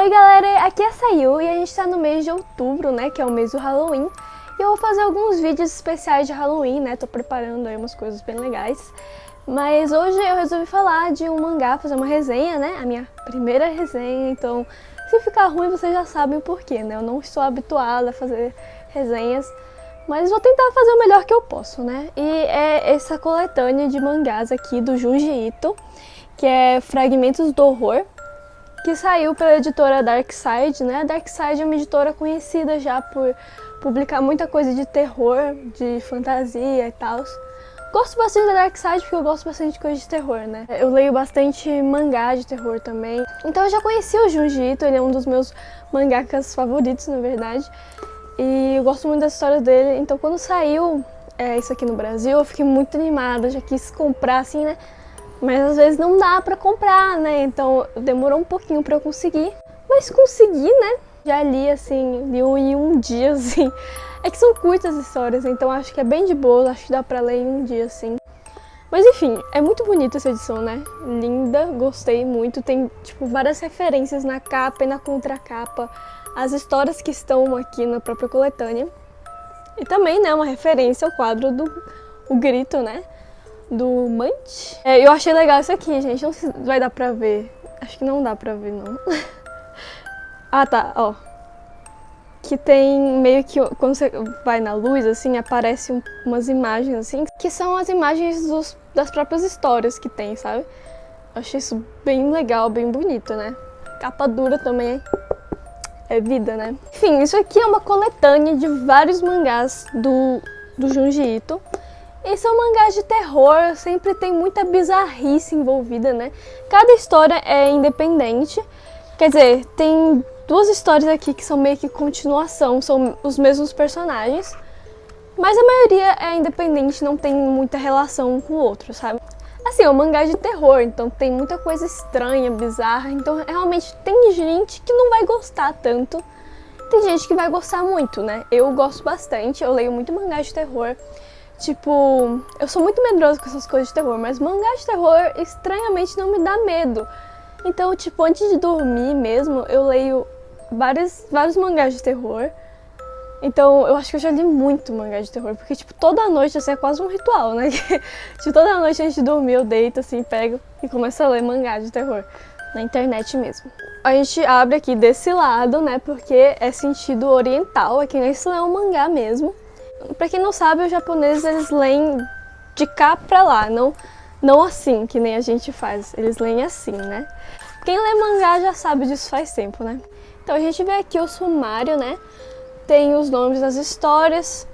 Oi galera, aqui é a Sayu e a gente tá no mês de outubro, né, que é o mês do Halloween. E eu vou fazer alguns vídeos especiais de Halloween, né, tô preparando aí umas coisas bem legais. Mas hoje eu resolvi falar de um mangá, fazer uma resenha, né, a minha primeira resenha. Então, se ficar ruim vocês já sabem o porquê, né, eu não estou habituada a fazer resenhas. Mas vou tentar fazer o melhor que eu posso, né. E é essa coletânea de mangás aqui do Junji Ito, que é Fragmentos do Horror, que saiu pela editora Dark Side, né? A Dark Side é uma editora conhecida já por publicar muita coisa de terror, de fantasia e tal. Gosto bastante da Dark Side porque eu gosto bastante de coisa de terror, né? Eu leio bastante mangá de terror também. Então eu já conheci o Junji Ito, ele é um dos meus mangakas favoritos, na verdade. E eu gosto muito das histórias dele, então quando saiu isso aqui no Brasil, eu fiquei muito animada, já quis comprar assim, né? Mas às vezes não dá pra comprar, né? Então demorou um pouquinho pra eu conseguir. Mas consegui, né? Já li assim, li em um dia, assim. É que são curtas histórias, então acho que é bem de boa, acho que dá pra ler em um dia, assim. Mas enfim, é muito bonita essa edição, né? Linda, gostei muito. Tem, tipo, várias referências na capa e na contracapa. As histórias que estão aqui na própria coletânea. E também, né, uma referência ao quadro do O Grito, né? Do Munch. Eu achei legal isso aqui, gente. Não sei se vai dar pra ver. Acho que não dá pra ver, não. Ah, tá, ó. Que tem meio que, quando você vai na luz, assim, aparecem umas imagens, assim, que são as imagens das próprias histórias que tem, sabe? Achei isso bem legal, bem bonito, né? Capa dura também é vida, né? Enfim, isso aqui é uma coletânea de vários mangás do Junji Ito. E são mangás de terror, sempre tem muita bizarrice envolvida, né? Cada história é independente, quer dizer, tem duas histórias aqui que são meio que continuação, são os mesmos personagens, mas a maioria é independente, não tem muita relação um com o outro, sabe? Assim, é um mangá de terror, então tem muita coisa estranha, bizarra, então realmente tem gente que não vai gostar tanto, tem gente que vai gostar muito, né? Eu gosto bastante, eu leio muito mangá de terror. Tipo, eu sou muito medrosa com essas coisas de terror, mas mangá de terror estranhamente não me dá medo. Então, tipo, antes de dormir mesmo, eu leio vários mangás de terror. Então, eu acho que eu já li muito mangá de terror, porque, tipo, toda noite, assim, é quase um ritual, né? Tipo, toda noite antes de dormir eu deito, assim, pego e começo a ler mangá de terror. Na internet mesmo. A gente abre aqui desse lado, né, porque é sentido oriental, é que nem se lê um mangá mesmo. Pra quem não sabe, os japoneses, eles leem de cá pra lá, não assim, que nem a gente faz. Eles leem assim, né? Quem lê mangá já sabe disso faz tempo, né? Então a gente vê aqui o sumário, né? Tem os nomes das histórias.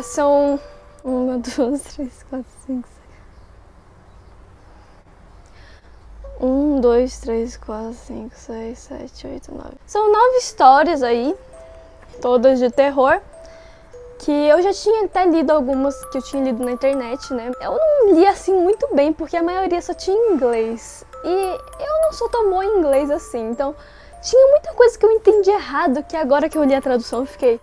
São 1, 2, 3, 4, 5, 6. 1, 2, 3, 4, 5, 6, 7, 8, 9. São 9 histórias aí, todas de terror. Que eu já tinha até lido algumas que eu tinha lido na internet, né? Eu não li assim muito bem, porque a maioria só tinha em inglês. E eu não sou tão boa em inglês assim, então tinha muita coisa que eu entendi errado, que agora que eu li a tradução eu fiquei...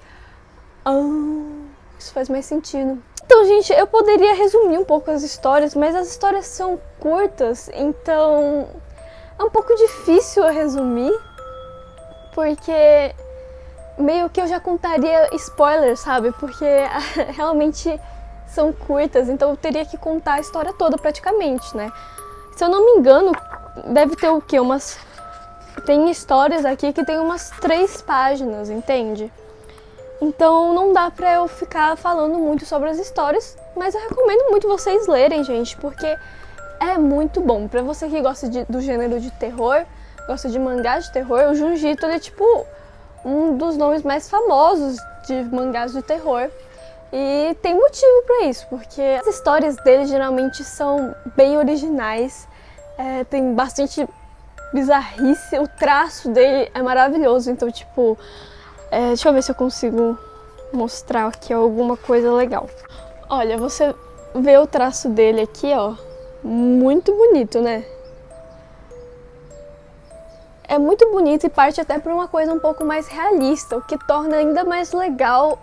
isso faz mais sentido. Então, gente, eu poderia resumir um pouco as histórias, mas as histórias são curtas, então é um pouco difícil eu resumir, porque... meio que eu já contaria spoilers, sabe? Porque realmente são curtas, então eu teria que contar a história toda praticamente, né? Se eu não me engano, deve ter o quê? Tem histórias aqui que tem umas 3 páginas, entende? Então não dá pra eu ficar falando muito sobre as histórias, mas eu recomendo muito vocês lerem, gente, porque é muito bom. Pra você que gosta do gênero de terror, gosta de mangá de terror, o Junji Ito, ele é tipo... um dos nomes mais famosos de mangás de terror. E tem motivo pra isso, porque as histórias dele geralmente são bem originais, tem bastante bizarrice, o traço dele é maravilhoso, então tipo, deixa eu ver se eu consigo mostrar aqui alguma coisa legal. Olha, você vê o traço dele aqui, ó, muito bonito, né? É muito bonito e parte até para uma coisa um pouco mais realista, o que torna ainda mais legal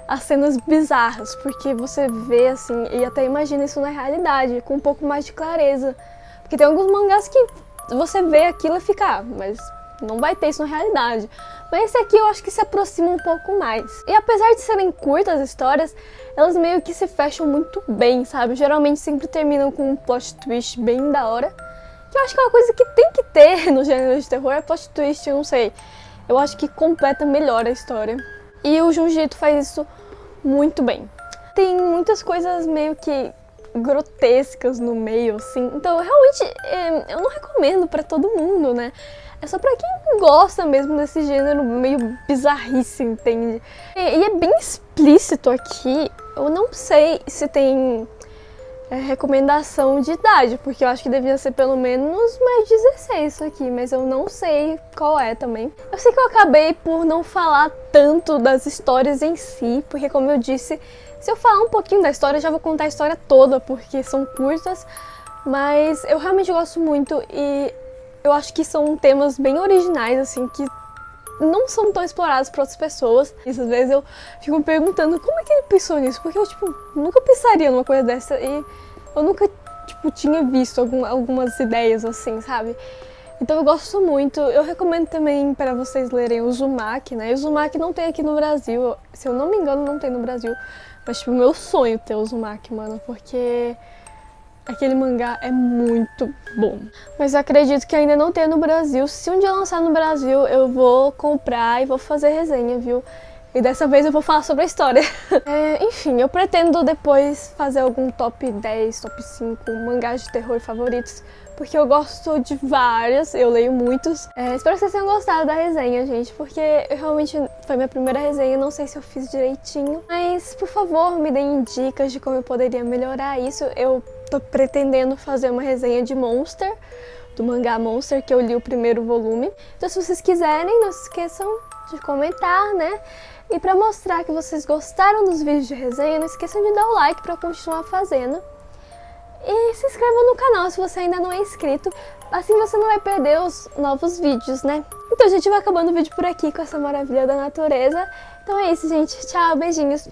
as cenas bizarras, porque você vê assim e até imagina isso na realidade, com um pouco mais de clareza. Porque tem alguns mangás que você vê aquilo e fica, mas não vai ter isso na realidade. Mas esse aqui eu acho que se aproxima um pouco mais. E apesar de serem curtas as histórias, elas meio que se fecham muito bem, sabe? Geralmente sempre terminam com um plot twist bem da hora. Que eu acho que é uma coisa que tem que ter no gênero de terror, é plot twist, eu não sei. Eu acho que completa melhor a história. E o Junji Ito faz isso muito bem. Tem muitas coisas meio que grotescas no meio, assim. Então, realmente, eu não recomendo pra todo mundo, né? É só pra quem gosta mesmo desse gênero meio bizarrice, entende? E é bem explícito aqui. Eu não sei se tem recomendação de idade, porque eu acho que devia ser pelo menos mais 16 isso aqui, mas eu não sei qual é também. Eu sei que eu acabei por não falar tanto das histórias em si, porque como eu disse, se eu falar um pouquinho da história, eu já vou contar a história toda, porque são curtas, mas eu realmente gosto muito e eu acho que são temas bem originais, assim, que não são tão explorados por outras pessoas. E às vezes eu fico me perguntando como é que ele pensou nisso, porque eu, nunca pensaria numa coisa dessa e eu nunca, tinha visto algumas ideias assim, sabe? Então eu gosto muito. Eu recomendo também para vocês lerem o Uzumaki, né? O Uzumaki não tem aqui no Brasil, se eu não me engano não tem no Brasil, mas meu sonho ter o Uzumaki, mano, porque aquele mangá é muito bom. Mas eu acredito que ainda não tem no Brasil. Se um dia lançar no Brasil, eu vou comprar e vou fazer resenha, viu? E dessa vez eu vou falar sobre a história. Enfim, eu pretendo depois fazer algum top 10, top 5 mangás de terror favoritos, porque eu gosto de vários, eu leio muitos. Espero que vocês tenham gostado da resenha, gente, porque realmente foi minha primeira resenha, não sei se eu fiz direitinho. Mas, por favor, me deem dicas de como eu poderia melhorar isso. Eu tô pretendendo fazer uma resenha de Monster, do mangá Monster, que eu li o primeiro volume. Então, se vocês quiserem, não se esqueçam de comentar, né? E pra mostrar que vocês gostaram dos vídeos de resenha, não esqueçam de dar o like pra eu continuar fazendo. E se inscreva no canal se você ainda não é inscrito, assim você não vai perder os novos vídeos, né? Então, gente, vai acabando o vídeo por aqui com essa maravilha da natureza. Então é isso, gente. Tchau, beijinhos.